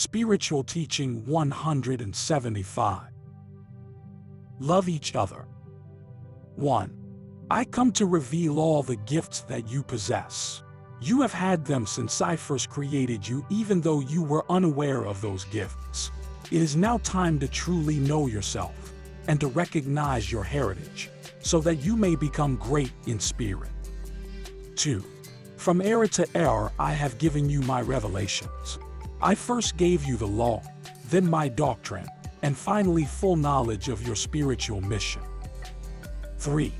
Spiritual Teaching 175. Love each other. 1. I come to reveal all the gifts that you possess. You have had them since I first created you, even though you were unaware of those gifts. It is now time to truly know yourself and to recognize your heritage, so that you may become great in spirit. 2. From era to era I have given you my revelations. I first gave you the law, then my doctrine, and finally full knowledge of your spiritual mission. 3.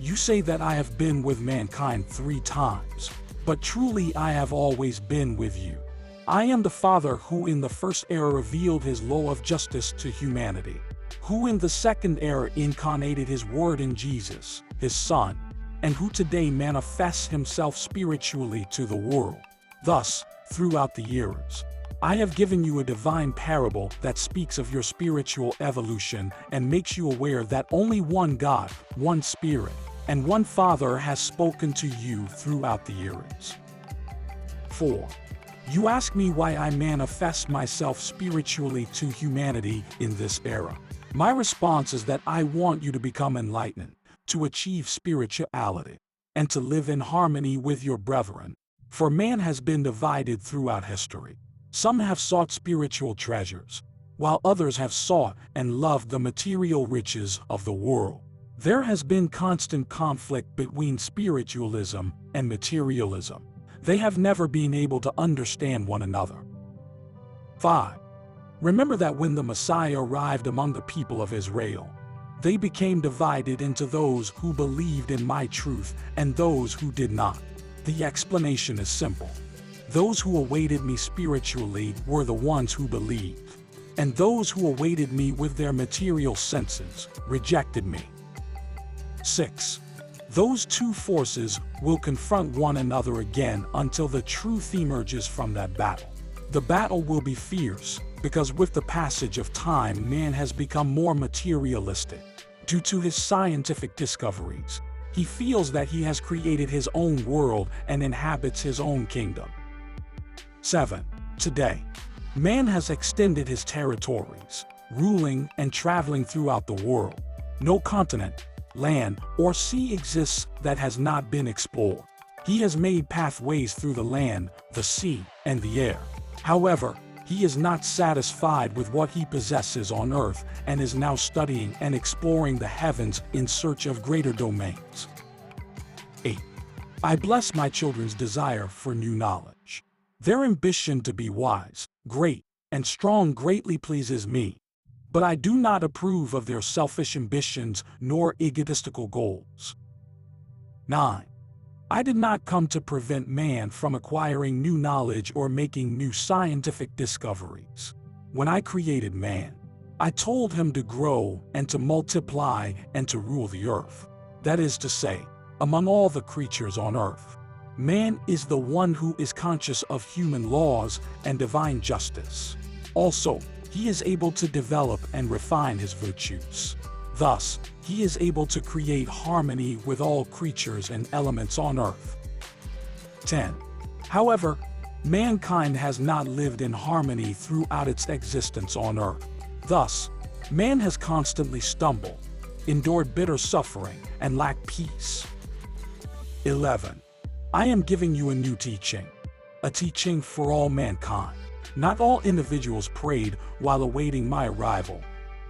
You say that I have been with mankind 3 times, but truly I have always been with you. I am the Father who in the first era revealed his law of justice to humanity, who in the second era incarnated his word in Jesus, his Son, and who today manifests himself spiritually to the world. Thus, throughout the eras, I have given you a divine parable that speaks of your spiritual evolution and makes you aware that only one God, one Spirit, and one Father has spoken to you throughout the eras. 4. You ask me why I manifest myself spiritually to humanity in this era. My response is that I want you to become enlightened, to achieve spirituality, and to live in harmony with your brethren. For man has been divided throughout history. Some have sought spiritual treasures, while others have sought and loved the material riches of the world. There has been constant conflict between spiritualism and materialism. They have never been able to understand one another. 5. Remember that when the Messiah arrived among the people of Israel, they became divided into those who believed in my truth and those who did not. The explanation is simple. Those who awaited me spiritually were the ones who believed, and those who awaited me with their material senses rejected me. 6. Those two forces will confront one another again until the truth emerges from that battle. The battle will be fierce, because with the passage of time man has become more materialistic. Due to his scientific discoveries, he feels that he has created his own world and inhabits his own kingdom. 7. Today, man has extended his territories, ruling and traveling throughout the world. No continent, land, or sea exists that has not been explored. He has made pathways through the land, the sea, and the air. However, he is not satisfied with what he possesses on earth and is now studying and exploring the heavens in search of greater domains. 8. I bless my children's desire for new knowledge. Their ambition to be wise, great, and strong greatly pleases me, but I do not approve of their selfish ambitions nor egotistical goals. 9. I did not come to prevent man from acquiring new knowledge or making new scientific discoveries. When I created man, I told him to grow and to multiply and to rule the earth. That is to say, among all the creatures on earth, man is the one who is conscious of human laws and divine justice. Also, he is able to develop and refine his virtues. Thus, he is able to create harmony with all creatures and elements on earth. 10. However, mankind has not lived in harmony throughout its existence on earth. Thus, man has constantly stumbled, endured bitter suffering, and lacked peace. 11. I am giving you a new teaching, a teaching for all mankind. Not all individuals prayed while awaiting my arrival,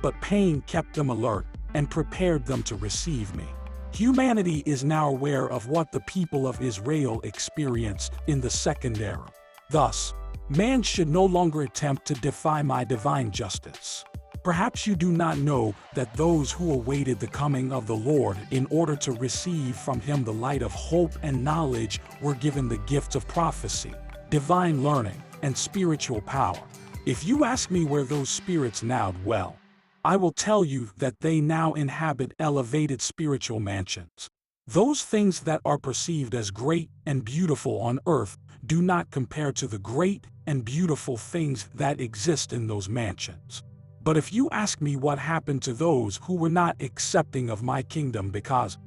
but pain kept them alert and prepared them to receive me. Humanity is now aware of what the people of Israel experienced in the second era. Thus, man should no longer attempt to defy my divine justice. Perhaps you do not know that those who awaited the coming of the Lord in order to receive from him the light of hope and knowledge were given the gift of prophecy, divine learning, and spiritual power. If you ask me where those spirits now dwell, I will tell you that they now inhabit elevated spiritual mansions. Those things that are perceived as great and beautiful on earth do not compare to the great and beautiful things that exist in those mansions. But if you ask me what happened to those who were not accepting of my kingdom because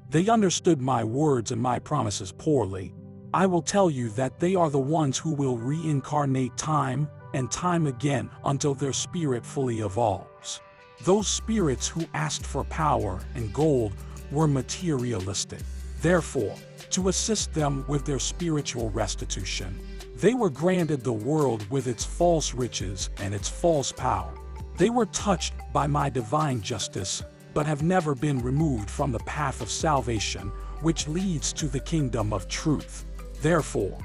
they understood my words and my promises poorly, I will tell you that they are the ones who will reincarnate time and time again until their spirit fully evolves. Those spirits who asked for power and gold were materialistic. Therefore, to assist them with their spiritual restitution, they were granted the world with its false riches and its false power. They were touched by my divine justice, but have never been removed from the path of salvation, which leads to the kingdom of truth. Therefore,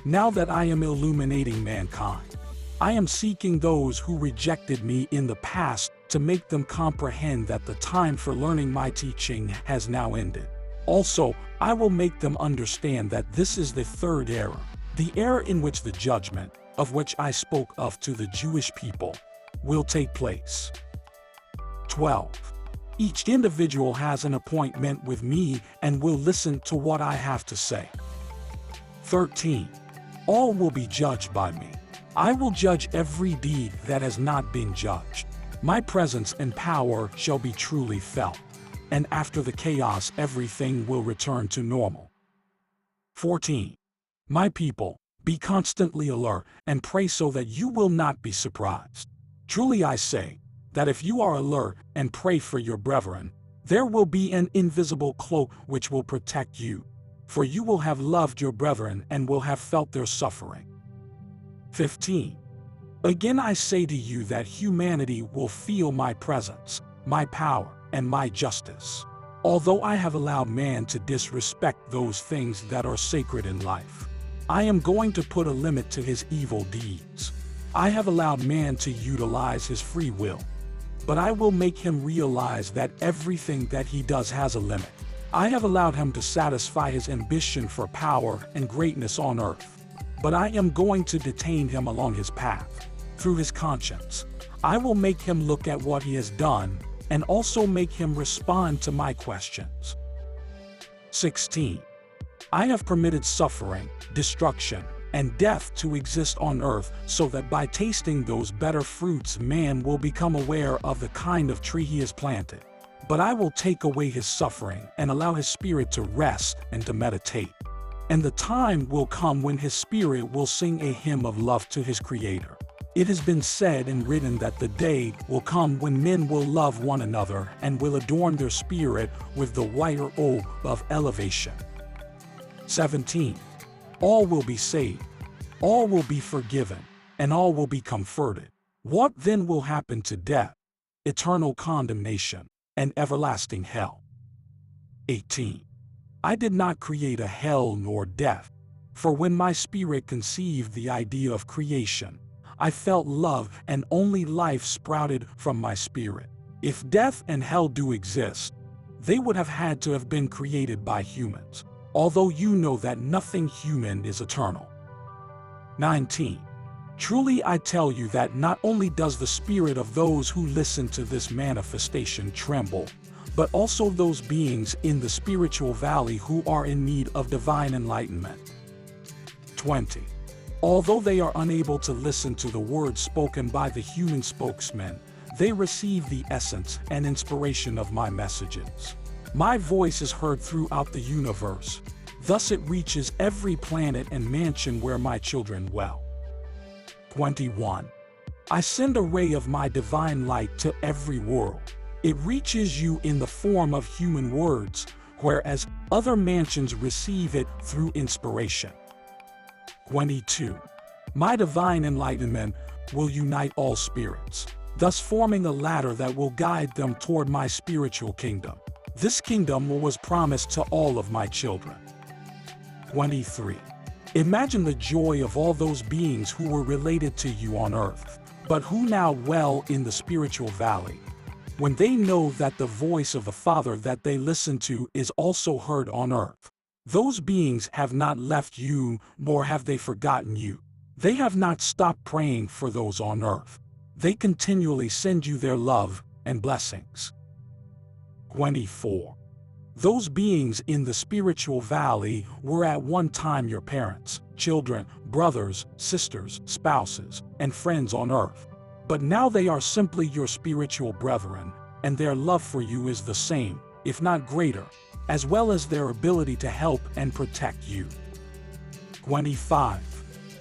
now that I am illuminating mankind, I am seeking those who rejected me in the past to make them comprehend that the time for learning my teaching has now ended. Also, I will make them understand that this is the third era, the era in which the judgment, of which I spoke of to the Jewish people, will take place. 12. Each individual has an appointment with me and will listen to what I have to say. 13. All will be judged by me. I will judge every deed that has not been judged. My presence and power shall be truly felt, and after the chaos everything will return to normal. 14. My people, be constantly alert and pray so that you will not be surprised. Truly I say, that if you are alert and pray for your brethren, there will be an invisible cloak which will protect you, for you will have loved your brethren and will have felt their suffering. 15. Again I say to you that humanity will feel my presence, my power, and my justice. Although I have allowed man to disrespect those things that are sacred in life, I am going to put a limit to his evil deeds. I have allowed man to utilize his free will, but I will make him realize that everything that he does has a limit. I have allowed him to satisfy his ambition for power and greatness on earth, but I am going to detain him along his path. Through his conscience, I will make him look at what he has done and also make him respond to my questions. 16. I have permitted suffering, destruction, and death to exist on earth so that by tasting those better fruits man will become aware of the kind of tree he has planted. But I will take away his suffering and allow his spirit to rest and to meditate. And the time will come when his spirit will sing a hymn of love to his Creator. It has been said and written that the day will come when men will love one another and will adorn their spirit with the whiter robe of elevation. 17. All will be saved, all will be forgiven, and all will be comforted. What then will happen to death, eternal condemnation, and everlasting hell? 18. I did not create a hell nor death, for when my spirit conceived the idea of creation, I felt love and only life sprouted from my spirit. If death and hell do exist, they would have had to have been created by humans, although you know that nothing human is eternal. 19. Truly I tell you that not only does the spirit of those who listen to this manifestation tremble, but also those beings in the spiritual valley who are in need of divine enlightenment. 20. Although they are unable to listen to the words spoken by the human spokesman, they receive the essence and inspiration of my messages. My voice is heard throughout the universe, thus it reaches every planet and mansion where my children dwell. 21. I send a ray of my divine light to every world. It reaches you in the form of human words, whereas other mansions receive it through inspiration. 22. My divine enlightenment will unite all spirits, thus forming a ladder that will guide them toward my spiritual kingdom. This kingdom was promised to all of my children. 23. Imagine the joy of all those beings who were related to you on earth, but who now dwell in the spiritual valley, when they know that the voice of the Father that they listen to is also heard on earth. Those beings have not left you, nor have they forgotten you. They have not stopped praying for those on earth. They continually send you their love and blessings. 24. Those beings in the spiritual valley were at one time your parents, children, brothers, sisters, spouses, and friends on earth. But now they are simply your spiritual brethren, and their love for you is the same, if not greater, as well as their ability to help and protect you. 25.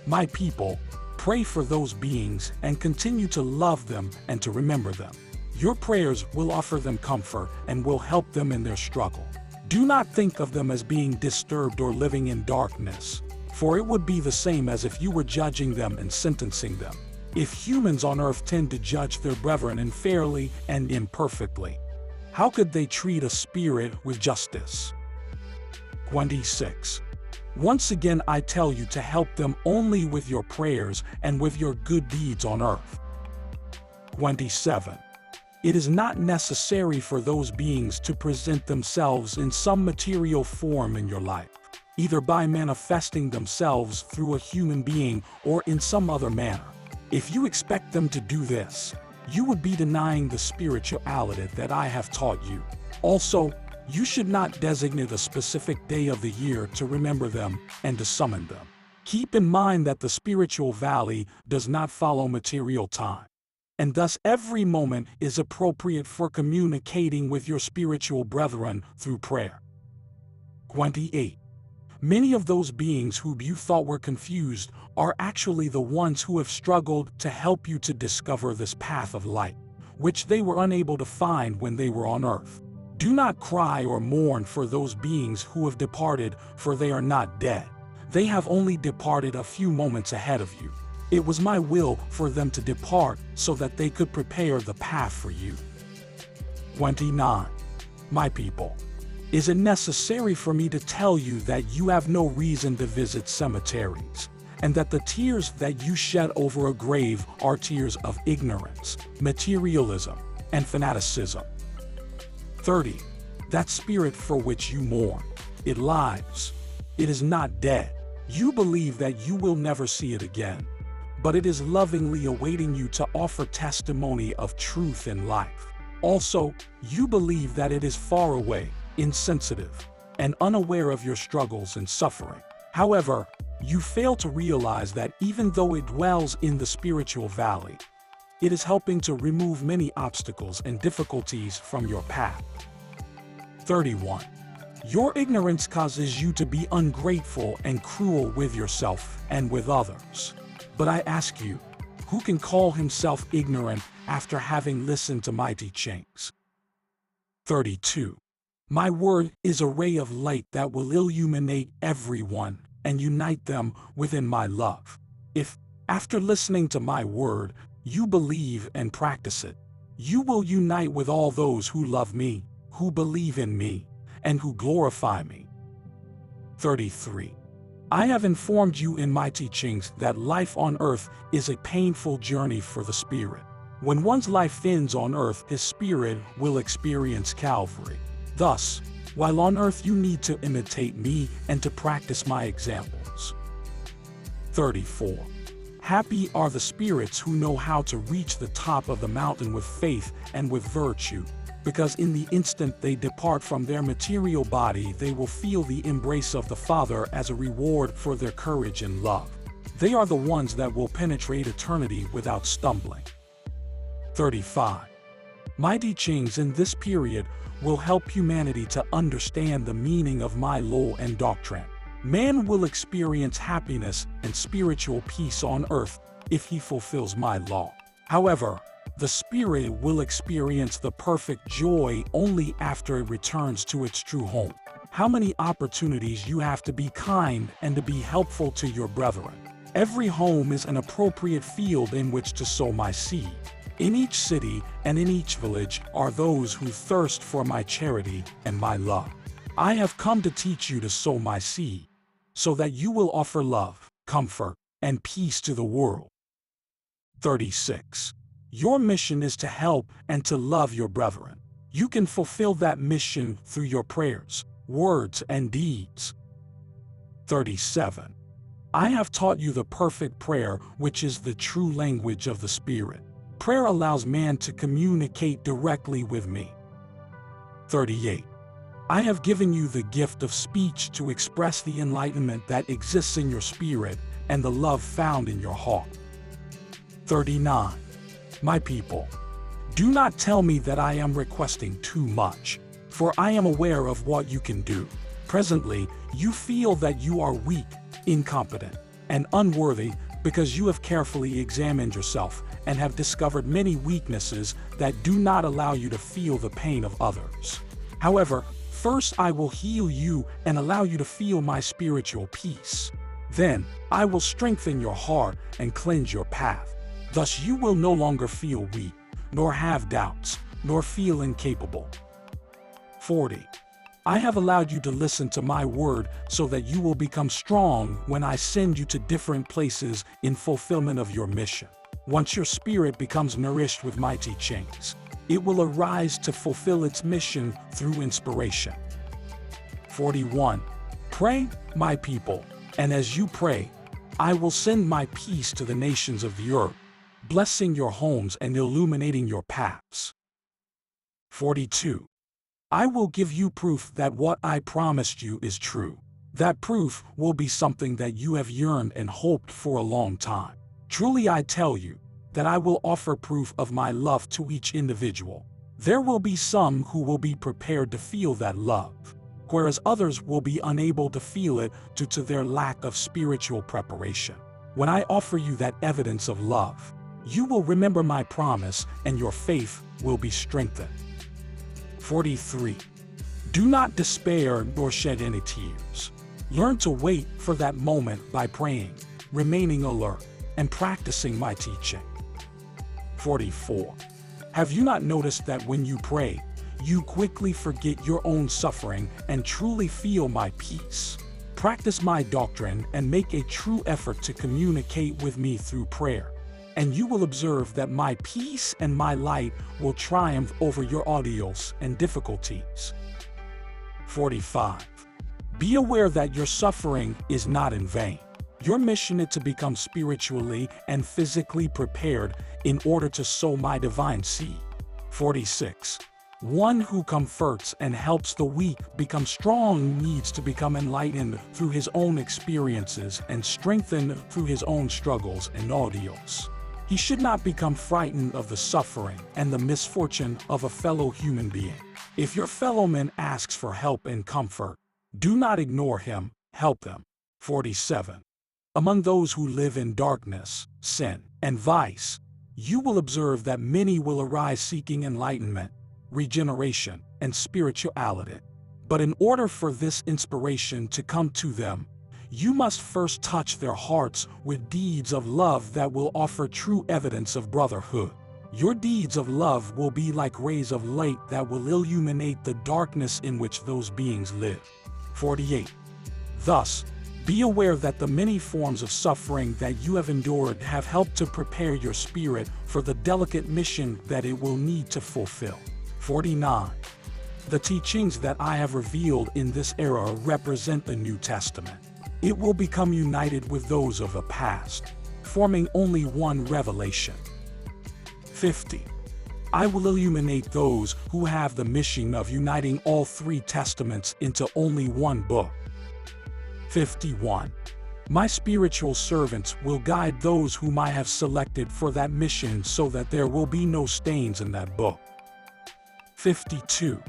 My people, Pray for those beings and continue to love them and to remember them. Your prayers will offer them comfort and will help them in their struggle. Do not think of them as being disturbed or living in darkness, for it would be the same as if you were judging them and sentencing them. If humans on earth tend to judge their brethren unfairly and imperfectly, how could they treat a spirit with justice? 26. Once again I tell you to help them only with your prayers and with your good deeds on earth. 27. It is not necessary for those beings to present themselves in some material form in your life, either by manifesting themselves through a human being or in some other manner. If you expect them to do this, you would be denying the spirituality that I have taught you. Also, you should not designate a specific day of the year to remember them and to summon them. Keep in mind that the spiritual valley does not follow material time, and thus every moment is appropriate for communicating with your spiritual brethren through prayer. 28. Many of those beings who you thought were confused are actually the ones who have struggled to help you to discover this path of light, which they were unable to find when they were on earth. Do not cry or mourn for those beings who have departed, for they are not dead. They have only departed a few moments ahead of you. It was my will for them to depart so that they could prepare the path for you. 29. My people, is it necessary for me to tell you that you have no reason to visit cemeteries, and that the tears that you shed over a grave are tears of ignorance, materialism, and fanaticism? 30. That spirit for which you mourn, it lives. It is not dead. You believe that you will never see it again, but it is lovingly awaiting you to offer testimony of truth and life. Also, you believe that it is far away, insensitive, and unaware of your struggles and suffering. However, you fail to realize that even though it dwells in the spiritual valley, it is helping to remove many obstacles and difficulties from your path. 31. Your ignorance causes you to be ungrateful and cruel with yourself and with others. But I ask you, who can call himself ignorant after having listened to my teachings? 32. My word is a ray of light that will illuminate everyone and unite them within my love. If, after listening to my word, you believe and practice it, you will unite with all those who love me, who believe in me, and who glorify me. 33. I have informed you in my teachings that life on earth is a painful journey for the spirit. When one's life ends on earth, his spirit will experience Calvary. Thus, while on earth you need to imitate me and to practice my examples. 34. Happy are the spirits who know how to reach the top of the mountain with faith and with virtue, because in the instant they depart from their material body, they will feel the embrace of the Father as a reward for their courage and love. They are the ones that will penetrate eternity without stumbling. 35. My teachings in this period will help humanity to understand the meaning of my law and doctrine. Man will experience happiness and spiritual peace on earth if he fulfills my law. However, the spirit will experience the perfect joy only after it returns to its true home. How many opportunities you have to be kind and to be helpful to your brethren. Every home is an appropriate field in which to sow my seed. In each city and in each village are those who thirst for my charity and my love. I have come to teach you to sow my seed, so that you will offer love, comfort, and peace to the world. 36. Your mission is to help and to love your brethren. You can fulfill that mission through your prayers, words, and deeds. 37. I have taught you the perfect prayer, which is the true language of the Spirit. Prayer allows man to communicate directly with me. 38. I have given you the gift of speech to express the enlightenment that exists in your spirit and the love found in your heart. 39. My people, do not tell me that I am requesting too much, for I am aware of what you can do. Presently, you feel that you are weak, incompetent, and unworthy because you have carefully examined yourself and have discovered many weaknesses that do not allow you to feel the pain of others. However, first I will heal you and allow you to feel my spiritual peace. Then, I will strengthen your heart and cleanse your path. Thus you will no longer feel weak, nor have doubts, nor feel incapable. 40. I have allowed you to listen to my word so that you will become strong when I send you to different places in fulfillment of your mission. Once your spirit becomes nourished with my teachings, it will arise to fulfill its mission through inspiration. 41. Pray, my people, and as you pray, I will send my peace to the nations of the earth, blessing your homes and illuminating your paths. 42. I will give you proof that what I promised you is true. That proof will be something that you have yearned and hoped for a long time. Truly I tell you that I will offer proof of my love to each individual. There will be some who will be prepared to feel that love, whereas others will be unable to feel it due to their lack of spiritual preparation. When I offer you that evidence of love, you will remember my promise and your faith will be strengthened. 43. Do not despair nor shed any tears. Learn to wait for that moment by praying, remaining alert, and practicing my teaching. 44. Have you not noticed that when you pray, you quickly forget your own suffering and truly feel my peace? Practice my doctrine and make a true effort to communicate with me through prayer, and you will observe that my peace and my light will triumph over your ordeals and difficulties. 45. Be aware that your suffering is not in vain. Your mission is to become spiritually and physically prepared in order to sow my divine seed. 46. One who comforts and helps the weak become strong needs to become enlightened through his own experiences and strengthened through his own struggles and ordeals. He should not become frightened of the suffering and the misfortune of a fellow human being. If your fellow man asks for help and comfort, do not ignore him, help them. 47. Among those who live in darkness, sin, and vice, you will observe that many will arise seeking enlightenment, regeneration, and spirituality. But in order for this inspiration to come to them, you must first touch their hearts with deeds of love that will offer true evidence of brotherhood. Your deeds of love will be like rays of light that will illuminate the darkness in which those beings live. 48. Thus, be aware that the many forms of suffering that you have endured have helped to prepare your spirit for the delicate mission that it will need to fulfill. 49. The teachings that I have revealed in this era represent the New Testament. It will become united with those of the past, forming only one revelation. 50. I will illuminate those who have the mission of uniting all three testaments into only one book. 51. My spiritual servants will guide those whom I have selected for that mission so that there will be no stains in that book. 52.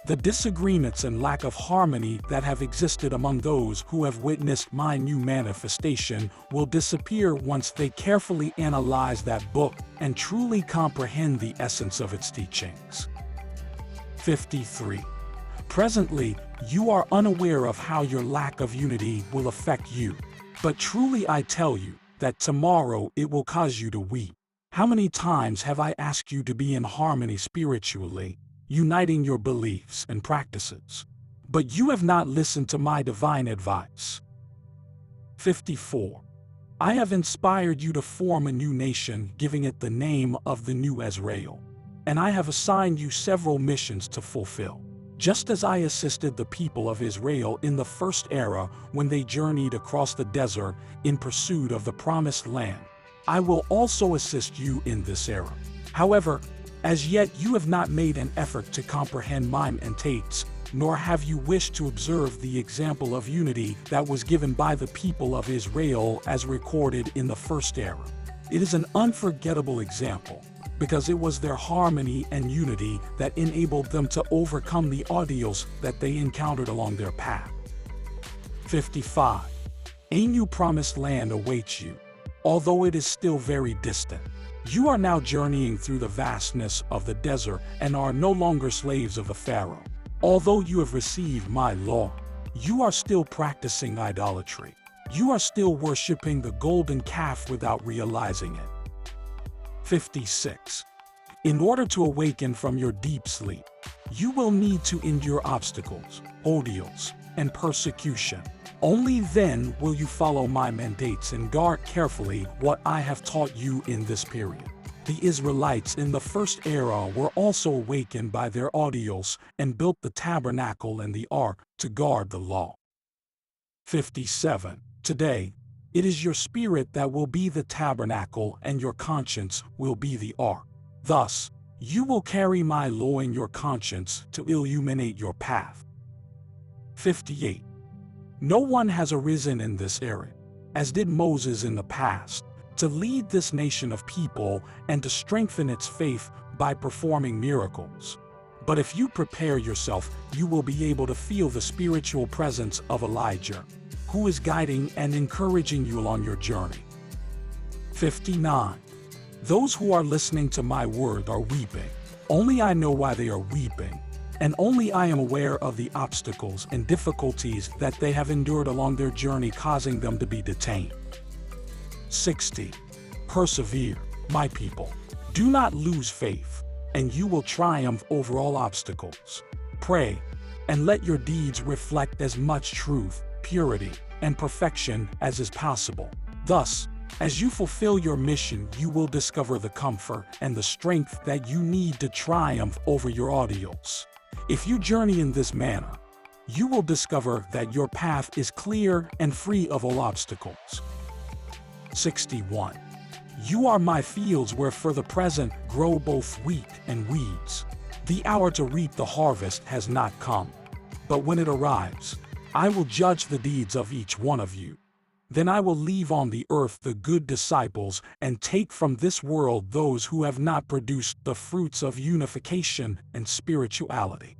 The disagreements and lack of harmony that have existed among those who have witnessed my new manifestation will disappear once they carefully analyze that book and truly comprehend the essence of its teachings. 53. Presently, you are unaware of how your lack of unity will affect you, but truly I tell you that tomorrow it will cause you to weep. How many times have I asked you to be in harmony spiritually, uniting your beliefs and practices? But you have not listened to my divine advice. 54. I have inspired you to form a new nation, giving it the name of the New Israel, and I have assigned you several missions to fulfill. Just as I assisted the people of Israel in the first era when they journeyed across the desert in pursuit of the promised land, I will also assist you in this era. However, as yet you have not made an effort to comprehend my mandates, nor have you wished to observe the example of unity that was given by the people of Israel as recorded in the first era. It is an unforgettable example, because it was their harmony and unity that enabled them to overcome the ordeals that they encountered along their path. 55. A new promised land awaits you. although it is still very distant. You are now journeying through the vastness of the desert and are no longer slaves of the Pharaoh. Although you have received my law, you are still practicing idolatry. You are still worshiping the golden calf without realizing it. 56. In order to awaken from your deep sleep, you will need to endure obstacles, ordeals, and persecution. Only then will you follow my mandates and guard carefully what I have taught you in this period. The Israelites in the first era were also awakened by their ordeals and built the tabernacle and the ark to guard the law. 57. Today, it is your spirit that will be the tabernacle and your conscience will be the ark. Thus, you will carry my law in your conscience to illuminate your path. 58. No one has arisen in this era, as did Moses in the past, to lead this nation of people and to strengthen its faith by performing miracles. But if you prepare yourself, you will be able to feel the spiritual presence of Elijah, who is guiding and encouraging you along your journey. 59. Those who are listening to my word are weeping. Only I know why they are weeping, and only I am aware of the obstacles and difficulties that they have endured along their journey, causing them to be detained. 60. Persevere, my people. Do not lose faith, and you will triumph over all obstacles. Pray, and let your deeds reflect as much truth, purity, and perfection as is possible. Thus, as you fulfill your mission, you will discover the comfort and the strength that you need to triumph over your ordeals. If you journey in this manner, you will discover that your path is clear and free of all obstacles. 61. You are my fields where for the present grow both wheat and weeds. The hour to reap the harvest has not come, but when it arrives, I will judge the deeds of each one of you. Then I will leave on the earth the good disciples and take from this world those who have not produced the fruits of unification and spirituality.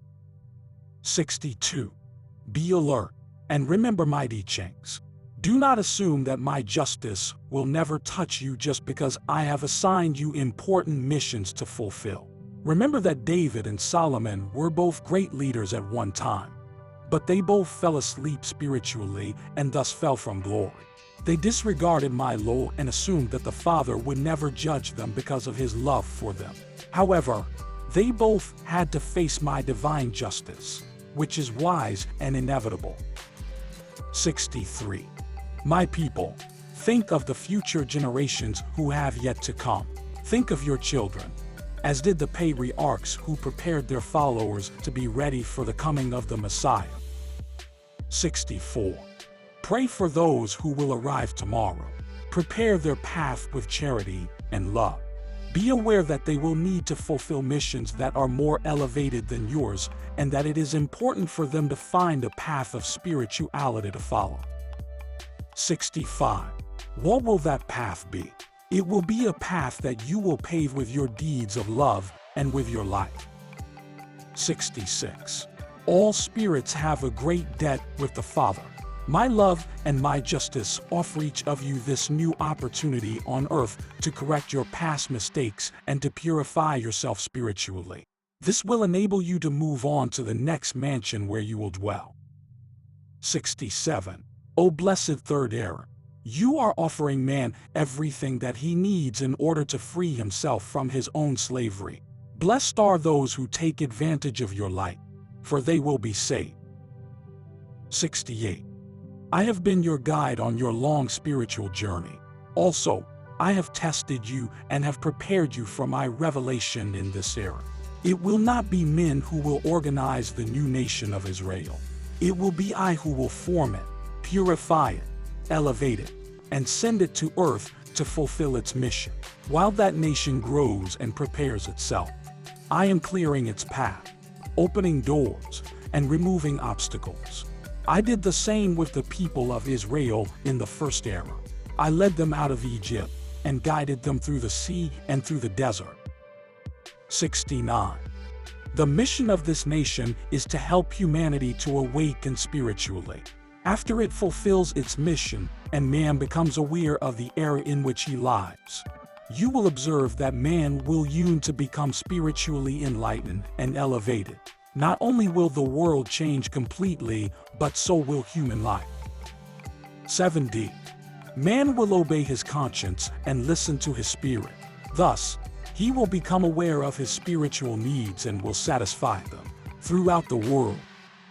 62. Be alert and remember my teachings. Do not assume that my justice will never touch you just because I have assigned you important missions to fulfill. Remember that David and Solomon were both great leaders at one time, but they both fell asleep spiritually and thus fell from glory. They disregarded my law and assumed that the Father would never judge them because of his love for them. However, they both had to face my divine justice, which is wise and inevitable. 63. My people, think of the future generations who have yet to come. Think of your children, as did the patriarchs who prepared their followers to be ready for the coming of the Messiah. 64. Pray for those who will arrive tomorrow. Prepare their path with charity and love. Be aware that they will need to fulfill missions that are more elevated than yours, and that it is important for them to find a path of spirituality to follow. 65. What will that path be? It will be a path that you will pave with your deeds of love and with your life. 66. All spirits have a great debt with the Father. My love and my justice offer each of you this new opportunity on earth to correct your past mistakes and to purify yourself spiritually. This will enable you to move on to the next mansion where you will dwell. 67. O blessed third era, you are offering man everything that he needs in order to free himself from his own slavery. Blessed are those who take advantage of your light, for they will be saved. 68. I have been your guide on your long spiritual journey. Also, I have tested you and have prepared you for my revelation in this era. It will not be men who will organize the new nation of Israel. It will be I who will form it, purify it, elevate it, and send it to earth to fulfill its mission. While that nation grows and prepares itself, I am clearing its path, opening doors, and removing obstacles. I did the same with the people of Israel in the first era. I led them out of Egypt and guided them through the sea and through the desert. 69. The mission of this nation is to help humanity to awaken spiritually. After it fulfills its mission and man becomes aware of the error in which he lies, you will observe that man will yearn to become spiritually enlightened and elevated. Not only will the world change completely, but so will human life. 7D. Man will obey his conscience and listen to his spirit. Thus, he will become aware of his spiritual needs and will satisfy them. Throughout the world,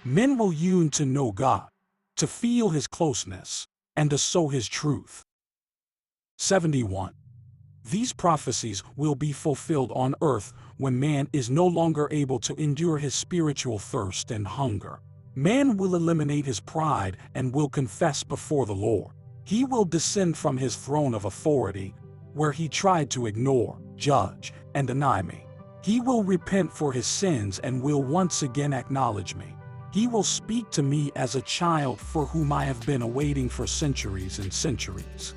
men will yearn to know God, to feel his closeness, and to sow his truth. 71. These prophecies will be fulfilled on earth when man is no longer able to endure his spiritual thirst and hunger. Man will eliminate his pride and will confess before the Lord. He will descend from his throne of authority, where he tried to ignore, judge, and deny me. He will repent for his sins and will once again acknowledge me. He will speak to me as a child for whom I have been awaiting for centuries and centuries.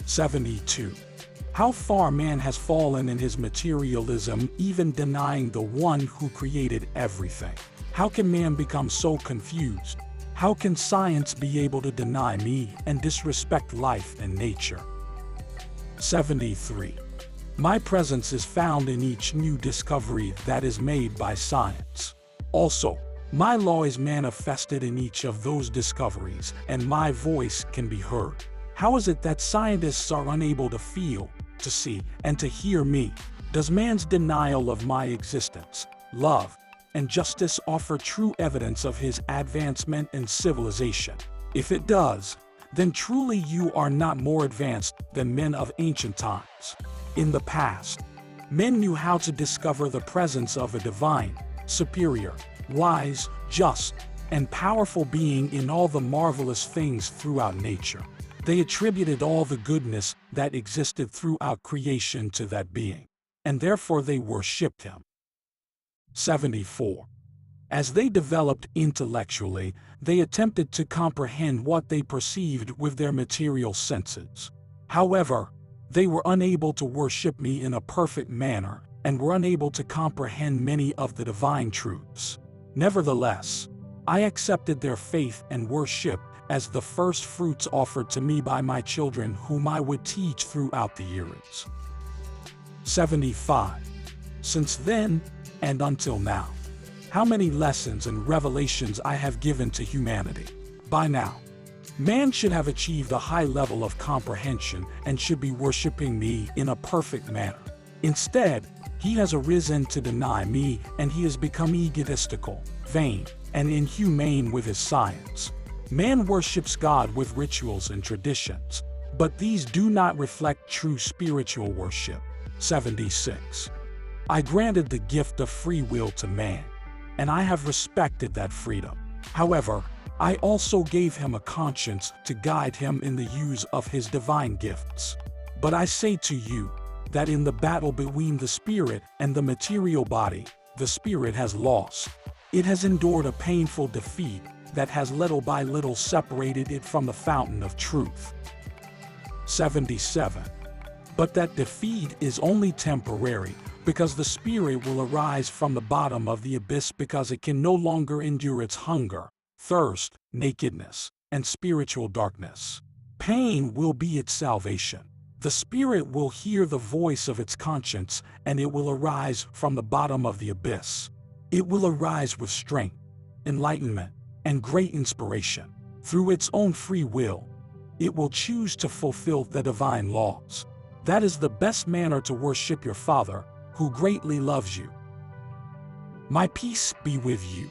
72. How far man has fallen in his materialism, even denying the one who created everything. How can man become so confused? How can science be able to deny me and disrespect life and nature? 73. My presence is found in each new discovery that is made by science. Also, my law is manifested in each of those discoveries, and my voice can be heard. How is it that scientists are unable to feel, to see, and to hear me? Does man's denial of my existence, love, and justice offer true evidence of his advancement in civilization? If it does, then truly you are not more advanced than men of ancient times. In the past, men knew how to discover the presence of a divine, superior, wise, just, and powerful being in all the marvelous things throughout nature. They attributed all the goodness that existed throughout creation to that being, and therefore they worshipped him. 74. As they developed intellectually, they attempted to comprehend what they perceived with their material senses. However, they were unable to worship me in a perfect manner and were unable to comprehend many of the divine truths. Nevertheless, I accepted their faith and worship as the first fruits offered to me by my children whom I would teach throughout the years. 75. Since then, and until now, how many lessons and revelations I have given to humanity. By now, man should have achieved a high level of comprehension and should be worshiping me in a perfect manner. Instead, he has arisen to deny me, and he has become egotistical, vain, and inhumane with his science. Man worships God with rituals and traditions, but these do not reflect true spiritual worship. 76. I granted the gift of free will to man, and I have respected that freedom. However, I also gave him a conscience to guide him in the use of his divine gifts. But I say to you that in the battle between the spirit and the material body, the spirit has lost. It has endured a painful defeat that has little by little separated it from the fountain of truth. 77. But that defeat is only temporary, because the spirit will arise from the bottom of the abyss because it can no longer endure its hunger, thirst, nakedness, and spiritual darkness. Pain will be its salvation. The spirit will hear the voice of its conscience, and it will arise from the bottom of the abyss. It will arise with strength, enlightenment, and great inspiration. Through its own free will, it will choose to fulfill the divine laws. That is the best manner to worship your Father, who greatly loves you. My peace be with you.